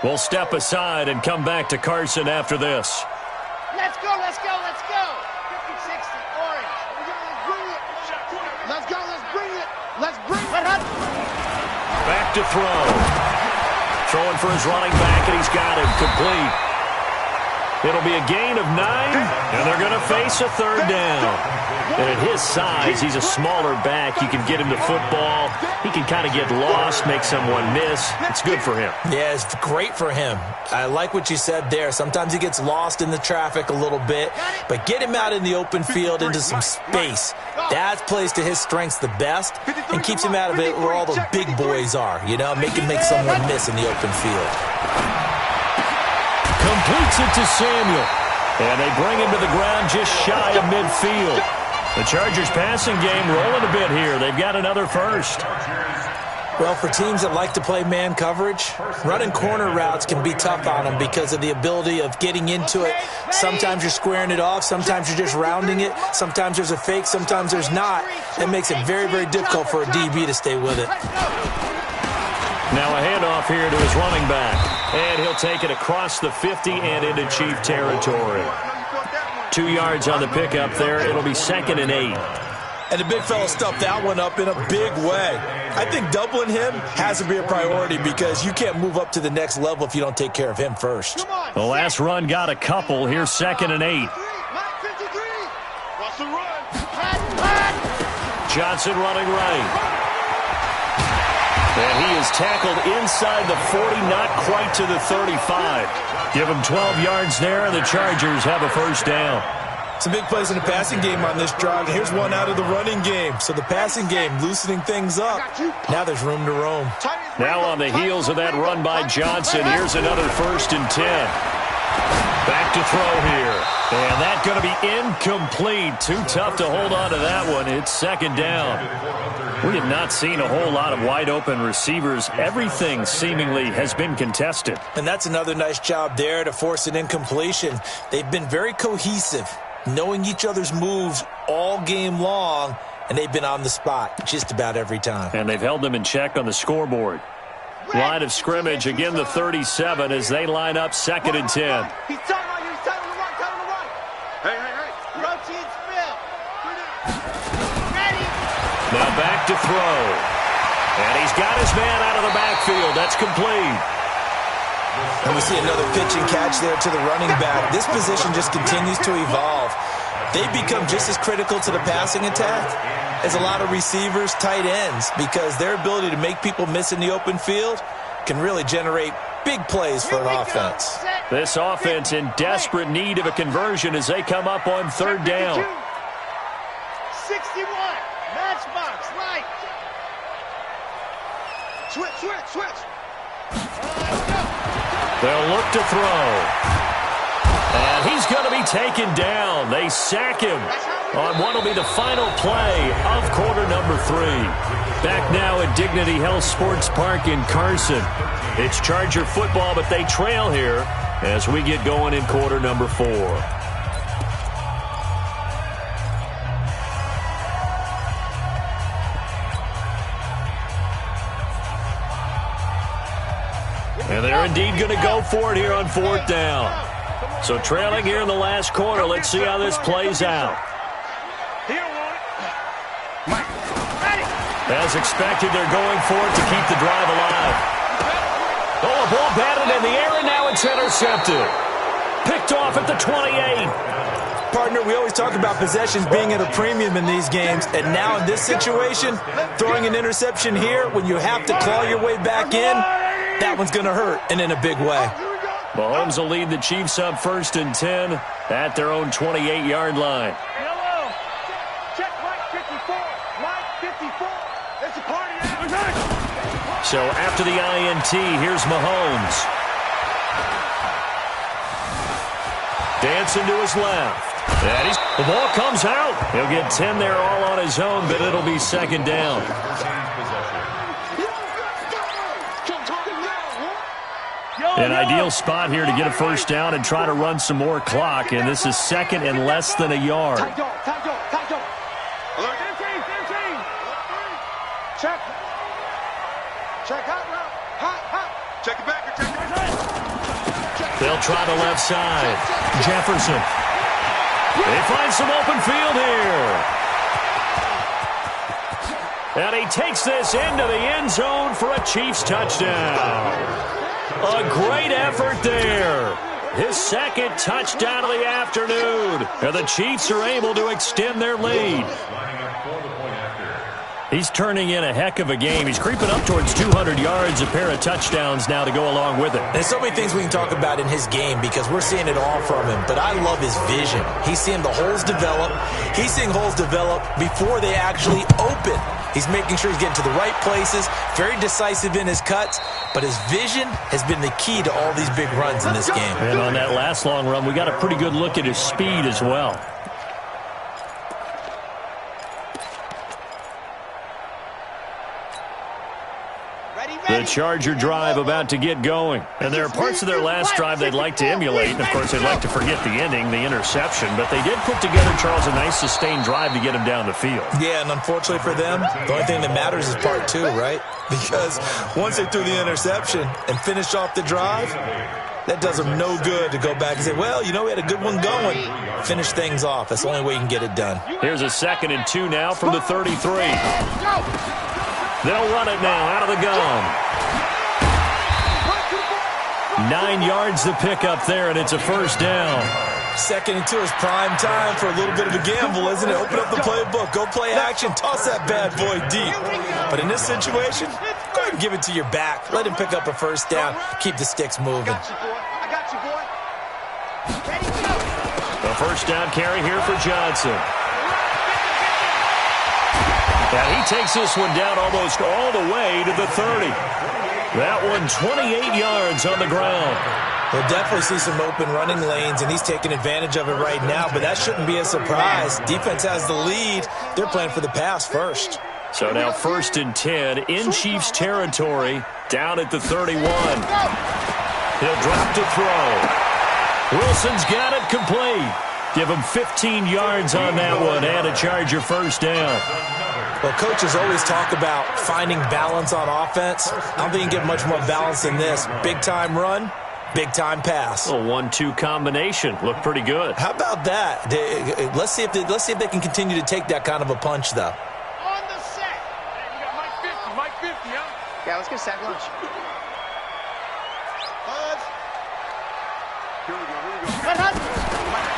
B: We'll step aside and come back to Carson after this.
F: Let's go. 50-60, orange.
C: Let's bring it.
B: Back to throw. Throwing for his running back, and he's got him complete. It'll be a gain of 9, and they're going to face a 3rd down. And at his size, he's a smaller back. You can get him to football. He can kind of get lost, make someone miss. It's good for him.
E: Yeah, it's great for him. I like what you said there. Sometimes he gets lost in the traffic a little bit, but get him out in the open field into some space. That plays to his strengths the best and keeps him out of it where all the big boys are, you know, make him make someone miss in the open field.
B: Completes it to Samuel. And they bring him to the ground just shy of midfield. The Chargers passing game rolling a bit here. They've got another first.
E: Well, for teams that like to play man coverage, running corner routes can be tough on them because of the ability of getting into it. Sometimes you're squaring it off. Sometimes you're just rounding it. Sometimes there's a fake. Sometimes there's not. It makes it very, very difficult for a DB to stay with it.
B: Now a handoff here to his running back. And he'll take it across the 50 and into Chief territory. 2 yards on the pickup there. It'll be 2nd and 8.
E: And the big fella stuffed that one up in a big way. I think doubling him has to be a priority because you can't move up to the next level if you don't take care of him first.
B: The last run got a couple. Here's 2nd and 8. Johnson running right. And he is tackled inside the 40, not quite to the 35. Give him 12 yards there, and the Chargers have a first down.
E: Some big plays in the passing game on this drive. Here's one out of the running game. So the passing game loosening things up. Now there's room to roam.
B: Now on the heels of that run by Johnson, here's another 1st and 10. Back to throw here. And that's going to be incomplete. Too tough to hold on to that one. It's 2nd down. We have not seen a whole lot of wide-open receivers. Everything seemingly has been contested.
E: And that's another nice job there to force an incompletion. They've been very cohesive, knowing each other's moves all game long, and they've been on the spot just about every time.
B: And they've held them in check on the scoreboard. Line of scrimmage, again the 37 as they line up 2nd and 10.
F: He's talking about you. He's telling him to run. Hey. Routine spill. Ready.
B: Now back to throw. And he's got his man out of the backfield. That's complete.
E: And we see another pitch and catch there to the running back. This position just continues to evolve. They become just as critical to the passing attack as a lot of receivers, tight ends, because their ability to make people miss in the open field can really generate big plays for an offense.
B: This offense in desperate need of a conversion as they come up on 3rd down.
F: 61. Matchbox, right. Switch.
B: They'll look to throw. And he's going to be taken down. They sack him on what will be the final play of quarter number 3. Back now at Dignity Health Sports Park in Carson. It's Charger football, but they trail here as we get going in quarter number 4. And they're indeed going to go for it here on 4th down. So trailing here in the last quarter, let's see how this plays out. As expected, they're going for it to keep the drive alive. Oh, a ball batted in the air, and now it's intercepted. Picked off at the 28.
E: Partner, we always talk about possessions being at a premium in these games, and now in this situation, throwing an interception here when you have to claw your way back in, that one's going to hurt, and in a big way.
B: Mahomes will lead the Chiefs up 1st and 10 at their own 28-yard line.
F: Hello. Check Mike 54. Mike 54. There's a party out.
B: So after the INT, here's Mahomes. Dancing to his left. And the ball comes out. He'll get 10 there all on his own, but it'll be 2nd down. An ideal spot here to get a first down and try to run some more clock, and this is 2nd and less than a yard.
F: Check.
C: Check it back.
B: They'll try the left side. Jefferson. They find some open field here. And he takes this into the end zone for a Chiefs touchdown. A great effort there. His 2nd touchdown of the afternoon. And the Chiefs are able to extend their lead. He's turning in a heck of a game. He's creeping up towards 200 yards, a pair of touchdowns now to go along with it.
E: There's so many things we can talk about in his game because we're seeing it all from him. But I love his vision. He's seeing the holes develop. He's seeing holes develop before they actually open. He's making sure he's getting to the right places, very decisive in his cuts, but his vision has been the key to all these big runs in this game.
B: And on that last long run, we got a pretty good look at his speed as well. The Charger drive about to get going. And there are parts of their last drive they'd like to emulate. And, of course, they'd like to forget the ending, the interception. But they did put together, Charles, a nice sustained drive to get him down the field.
E: Yeah, and unfortunately for them, the only thing that matters is part 2, right? Because once they threw the interception and finished off the drive, That does them no good to go back and say, well, you know, we had a good one going. Finish things off. That's the only way you can get it done.
B: Here's a 2nd and 2 now from the 33. They'll run it now out of the gun. 9 yards to pick up there, and it's a first down.
E: 2nd and 2 is prime time for a little bit of a gamble, isn't it? Open up the playbook, go play action, toss that bad boy deep. But in this situation, go ahead and give it to your back. Let him pick up a first down. Keep the sticks moving.
F: I got you, boy. Ready, go.
B: A first down carry here for Johnson. And he takes this one down almost all the way to the 30. That one 28 yards on the ground.
E: We'll definitely see some open running lanes, and he's taking advantage of it right now, but that shouldn't be a surprise. Defense has the lead. They're playing for the pass first.
B: So now 1st and 10 in Chiefs territory, down at the 31. He'll drop to throw. Wilson's got it complete. Give him 15 yards on that one and a Charger first down.
E: Well, coaches always talk about finding balance on offense. I don't think you can get much more balance than this. Big-time run, big-time pass.
B: A 1-2 combination. Looked pretty good.
E: How about that? Let's see if they can continue to take that kind of a punch, though.
F: On the set. Hey, you got Mike 50, huh? Yeah, let's get sack lunch.
C: Here we go.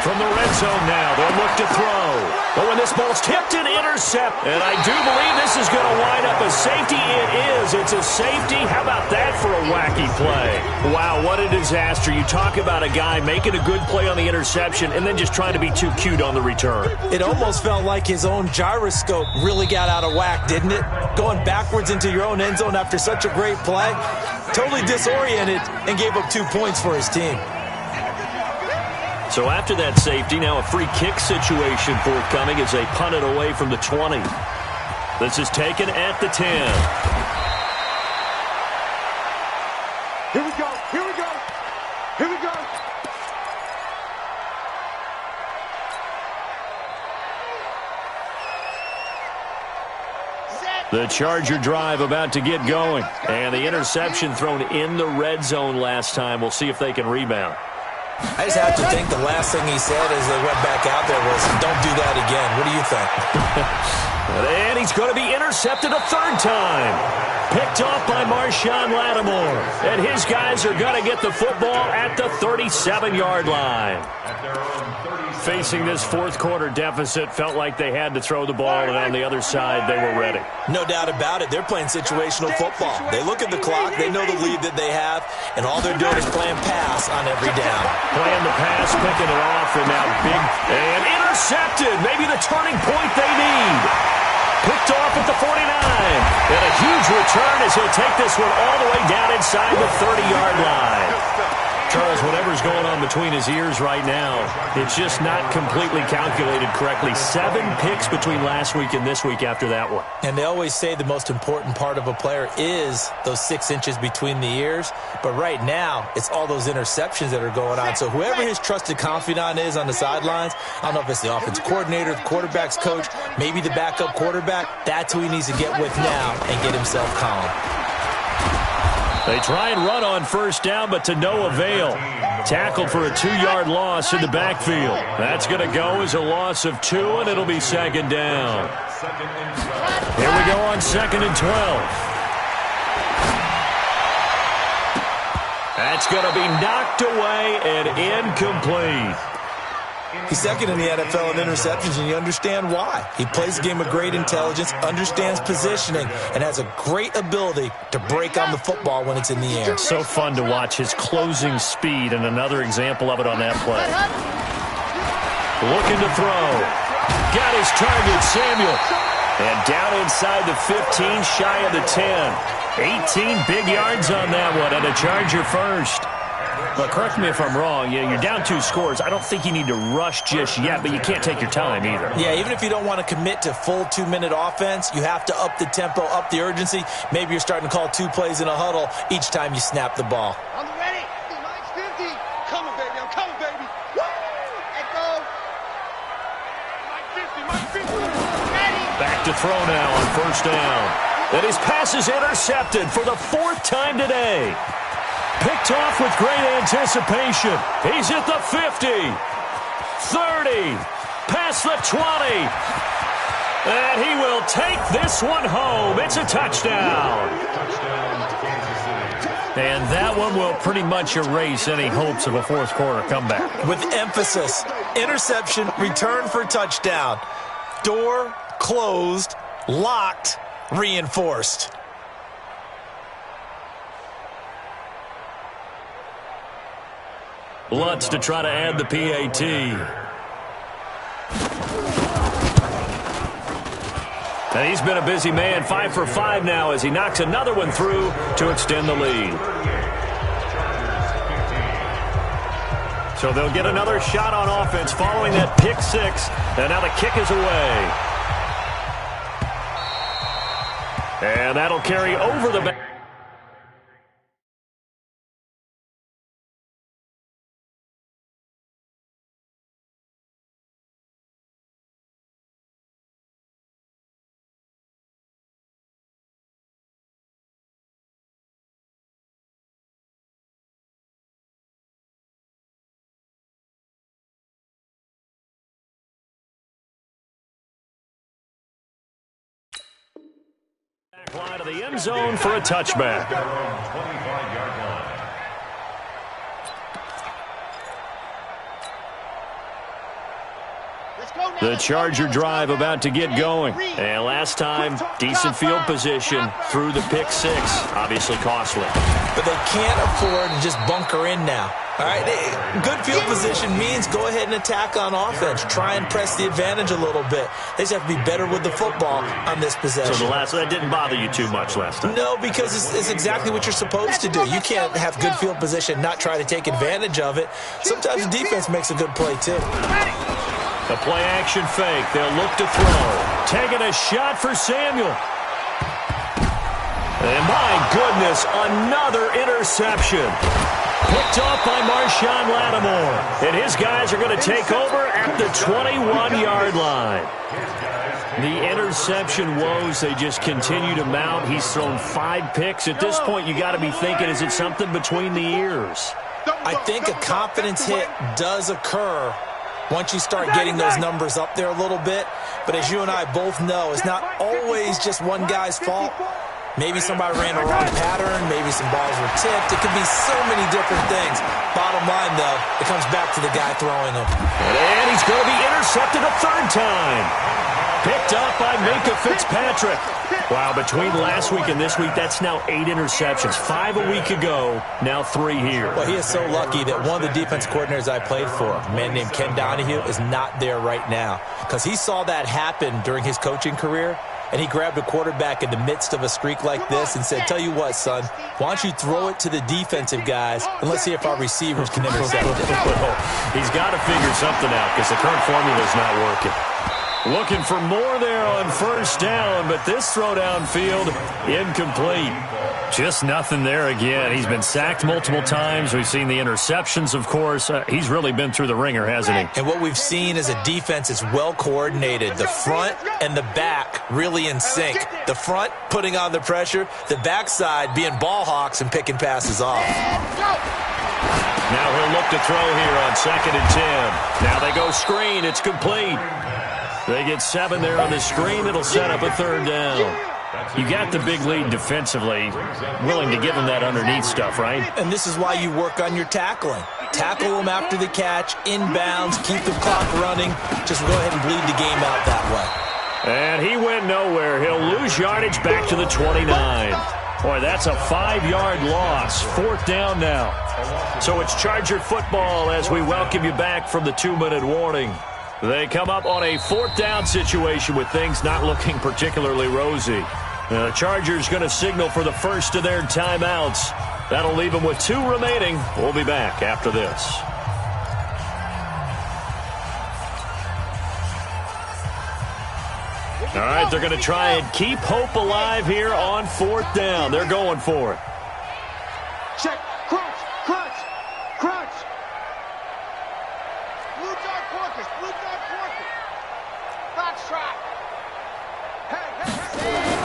B: From the red zone now, they'll look to throw. But when this ball's tipped and intercept, and I do believe this is going to wind up a safety. It is. It's a safety. How about that for a wacky play? Wow, what a disaster. You talk about a guy making a good play on the interception and then just trying to be too cute on the return.
E: It almost felt like his own gyroscope really got out of whack, didn't it? Going backwards into your own end zone after such a great play. Totally disoriented and gave up 2 points for his team.
B: So after that safety, now a free kick situation forthcoming as they punt it away from the 20. This is taken at the 10.
C: Here we go. Here we go. Here we go.
B: The Charger drive about to get going. And the interception thrown in the red zone last time. We'll see if they can rebound.
E: I just have to think the last thing he said as they went back out there was, don't do that again. What do you think?
B: And he's going to be intercepted a 3rd time. Picked off by Marshawn Lattimore. And his guys are going to get the football at the 37-yard line. Facing this 4th quarter deficit, felt like they had to throw the ball, and on the other side, they were ready.
E: No doubt about it. They're playing situational football. They look at the clock. They know the lead that they have, and all they're doing is playing pass on every down.
B: Playing the pass, picking it off, and now big, and intercepted. Maybe the turning point they need. Picked off at the 49. And a huge return as he'll take this one all the way down inside the 30-yard line. Charles, whatever's going on between his ears right now, it's just not completely calculated correctly. 7 picks between last week and this week after that one.
E: And they always say the most important part of a player is those 6 inches between the ears. But right now, it's all those interceptions that are going on. So whoever his trusted confidant is on the sidelines, I don't know if it's the offensive coordinator, the quarterback's coach, maybe the backup quarterback, that's who he needs to get with now and get himself calm.
B: They try and run on first down, but to no avail. Tackled for a 2-yard loss in the backfield. That's going to go as a loss of 2, and it'll be 2nd down. Here we go on 2nd and 12. That's going to be knocked away and incomplete.
E: He's 2nd in the NFL in interceptions, and you understand why. He plays a game of great intelligence, understands positioning, and has a great ability to break on the football when it's in the air.
B: So fun to watch his closing speed, and another example of it on that play. Looking to throw. Got his target, Samuel. And down inside the 15, shy of the 10. 18 big yards on that one, and a Charger first. But correct me if I'm wrong, you're down 2 scores. I don't think you need to rush just yet, but you can't take your time either.
E: Yeah, even if you don't want to commit to full 2-minute offense, you have to up the tempo, up the urgency. Maybe you're starting to call 2 plays in a huddle each time you snap the ball.
F: On the ready. Mike's 50. Coming, baby. I'm coming, baby. Woo! Echo. Mike 50. Ready.
B: Back to throw now on first down. And his pass is intercepted for the 4th time today. Picked off with great anticipation. He's at the 50, 30, past the 20. And he will take this one home. It's a touchdown. And that one will pretty much erase any hopes of a fourth quarter comeback.
E: With emphasis, interception, return for touchdown. Door closed, locked, reinforced.
B: Lutz to try to add the PAT. And he's been a busy man, 5 for 5 now as he knocks another one through to extend the lead. So they'll get another shot on offense following that pick six. And now the kick is away. And that'll carry over the back. Line of the end zone for a touchback.
D: 25-yard line.
B: The Charger drive about to get going. And last time, decent field position through the pick six. Obviously costly.
E: But they can't afford to just bunker in now. All right, good field position means go ahead and attack on offense. Try and press the advantage a little bit. They just have to be better with the football on this possession.
B: So that didn't bother you too much last time?
E: No, because it's exactly what you're supposed to do. You can't have good field position and not try to take advantage of it. Sometimes the defense makes a good play, too.
B: The play-action fake. They'll look to throw. Taking a shot for Samuel. And my goodness, another interception. Picked off by Marshawn Lattimore. And his guys are going to take over at the 21-yard line. The interception woes, they just continue to mount. He's thrown 5 picks. At this point, you got to be thinking, is it something between the ears?
E: I think a confidence hit does occur once you start getting those numbers up there a little bit. But as you and I both know, it's not always just one guy's fault. Maybe somebody ran a wrong pattern. Maybe some balls were tipped. It could be so many different things. Bottom line, though, it comes back to the guy throwing them.
B: And he's going to be intercepted a third time. Picked up by Minkah Fitzpatrick. Wow, between last week and this week, that's now 8 interceptions. 5 a week ago, now 3 here.
E: Well, he is so lucky that one of the defense coordinators I played for, a man named Ken Donahue, is not there right now. Because he saw that happen during his coaching career. And he grabbed a quarterback in the midst of a streak like this and said, tell you what, son, why don't you throw it to the defensive guys, and let's see if our receivers can intercept it.
B: He's got to figure something out because the current formula is not working. Looking for more there on first down, but this throw downfield, incomplete. Just nothing there again. He's been sacked multiple times. We've seen the interceptions, of course. He's really been through the ringer, hasn't he?
E: And what we've seen is a defense is well coordinated. The front and the back really in sync. The front putting on the pressure, the backside being ball hawks and picking passes off.
B: Now he'll look to throw here on 2nd and 10. Now they go screen. It's complete. They get 7 there on the screen. It'll set up a third down. You got the big lead defensively, willing to give them that underneath stuff, right?
E: And this is why you work on your tackling. Tackle them after the catch, inbounds, keep the clock running. Just go ahead and bleed the game out that way.
B: And he went nowhere. He'll lose yardage back to the 29. Boy, that's a 5-yard loss. 4th down now. So it's Charger football as we welcome you back from the 2-minute warning. They come up on a 4th down situation with things not looking particularly rosy. The Chargers going to signal for the first of their timeouts. That'll leave them with 2 remaining. We'll be back after this. All right, they're going to try and keep hope alive here on 4th down. They're going for it.
C: Check. Crunch. Crunch. Crunch. Blue dog porkers. Blue dog porkers. Fox trot. Hey, hey, hey.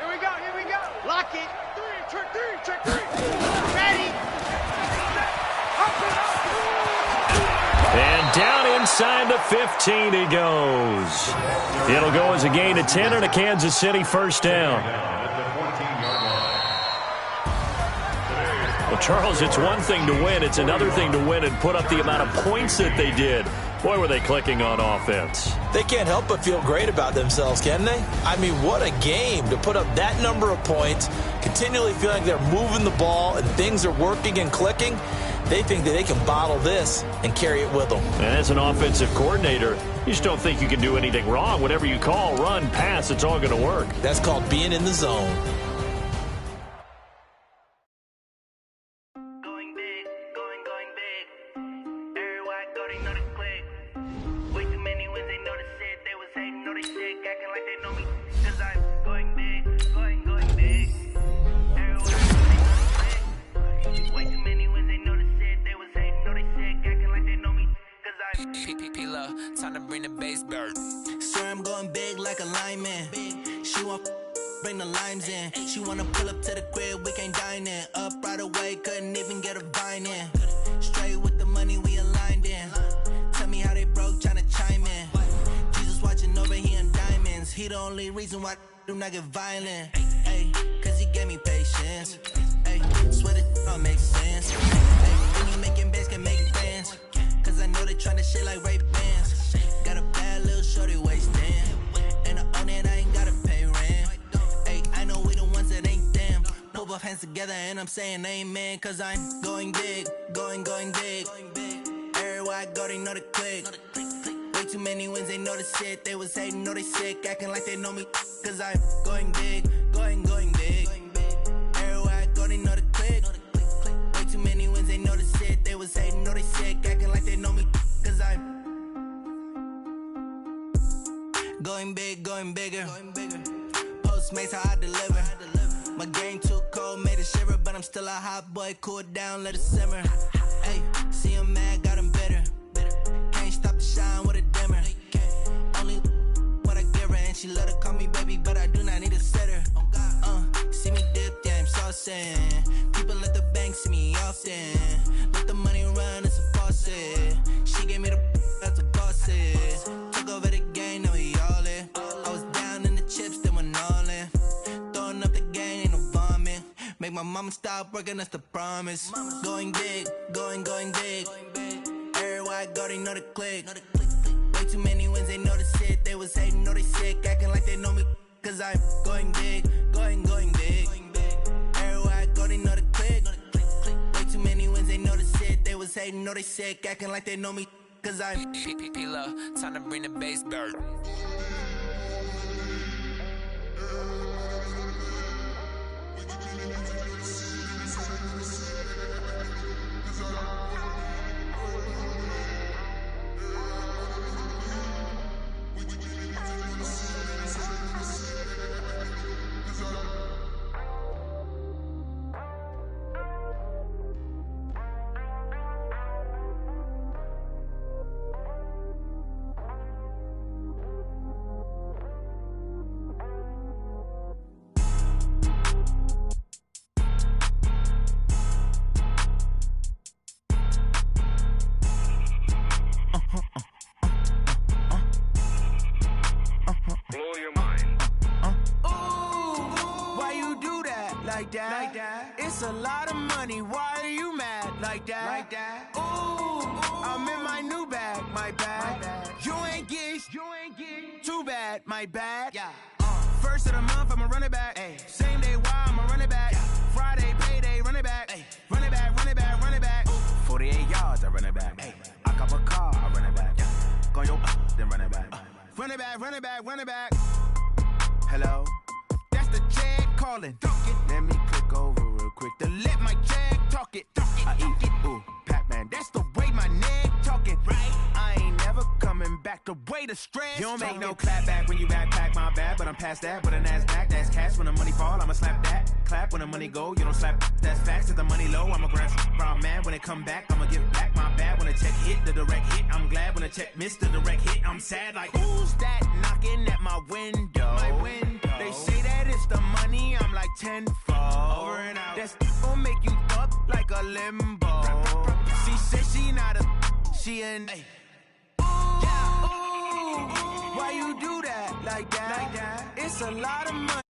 F: Here we go, here we go. Lock it. Check three. Ready.
B: And down inside the 15 he goes. It'll go as a gain of 10 and a Kansas City first down. Well, Charles, it's one thing to win. It's another thing to win and put up the amount of points that they did. Boy, were they clicking on offense.
E: They can't help but feel great about themselves, can they? I mean, what a game to put up that number of points, continually feeling like they're moving the ball and things are working and clicking. They think that they can bottle this and carry it with them.
B: And as an offensive coordinator, you just don't think you can do anything wrong. Whatever you call, run, pass, it's all going to work.
E: That's called being in the zone.
G: Time to bring the bass bird.
H: Swear I'm going big like a lineman. She want bring the limes in. She wanna pull up to the crib, we can't dine in. Up right away, couldn't even get a vine in. Straight with the money we aligned in. Tell me how they broke, tryna chime in. Jesus watching over, he in diamonds. He the only reason why I do not get violent. Ay, cause he gave me patience. Ay, swear that all makes sense. Ay, when you making bands can make fans. Cause I know they tryna shit like Ray-Bans. Got a bad little shorty wasting. And I own it, I ain't gotta pay rent. Ay, I know we the ones that ain't them. Put both hands together and I'm saying amen. Cause I'm going big, going big. Everywhere I go, they know the click. Way too many wins, they know the shit. They was hating, know they sick, acting like they know me. Cause I'm going big, going big. Everywhere I go, they know the click. Way too many wins, they know the shit. They was hating, know they sick, acting like they know me. Cause I'm going big, going bigger. Postmates how I deliver. My game too cold, made it shiver. But I'm still a hot boy, cool down, let it simmer. Hey, see him mad, got him bitter. Can't stop the shine with a dimmer. Only what I give her, and she let her call me baby, but I do not need a sitter. See me dip, yeah, I'm saucing. People at the bank see me often. Let the money run, it's a faucet. She gave me the that's a boss it. Took over the game, now we all in. I was down in the chips, then went all in. Throwing up the game, ain't no vomit. Make my mama stop working, that's the promise. Going big, going big. Everywhere I go, they know the click. Way too many wins, they know the shit. They was hating, know they sick, acting like they know me. Cause I'm going big, going big. Everywhere I go, they know the click. Way too many wins, they know the shit. They was hating, know they sick, acting like they know me. Cause I'm
G: P-P-P-Love, time to bring the bass bird.
H: Like that. It's a lot of money. Why are you mad like that? Ooh, I'm in my new bag, my bad. You ain't get too bad, my bad. Yeah. First of the month, I'ma run it back. Ay. Same day, why I'ma run it back. Friday, payday, run it back. Ay. Run it back, run it back, run it back. 48 yards, I run it back. Ay. I cop a car, I run it back. Go yo, then run it back. Run it back, run it back, run it back. Hello? That's the jag calling. Let me click over real quick to let my jag talk it. I eat it, ooh, Pac-Man. That's the way my neck talking. Right? I ain't never coming back the way the stress. You don't make no clap back when you backpack, my bad. But I'm past that with a NASDAQ. That's cash when the money fall, I'ma slap that. Clap when the money go, you don't slap. That's facts. If the money low, I'ma grab brown man. When it come back, I'ma give back my bad. When the check hit, the direct hit. I'm glad when the check missed the direct hit. I'm sad like, who's that knocking at my window? They say that it's the money
A: tenfold. Over and out. That's gon' make you up like a limbo. She said she not a, she an. Ooh, why you do that like that? It's a lot of money.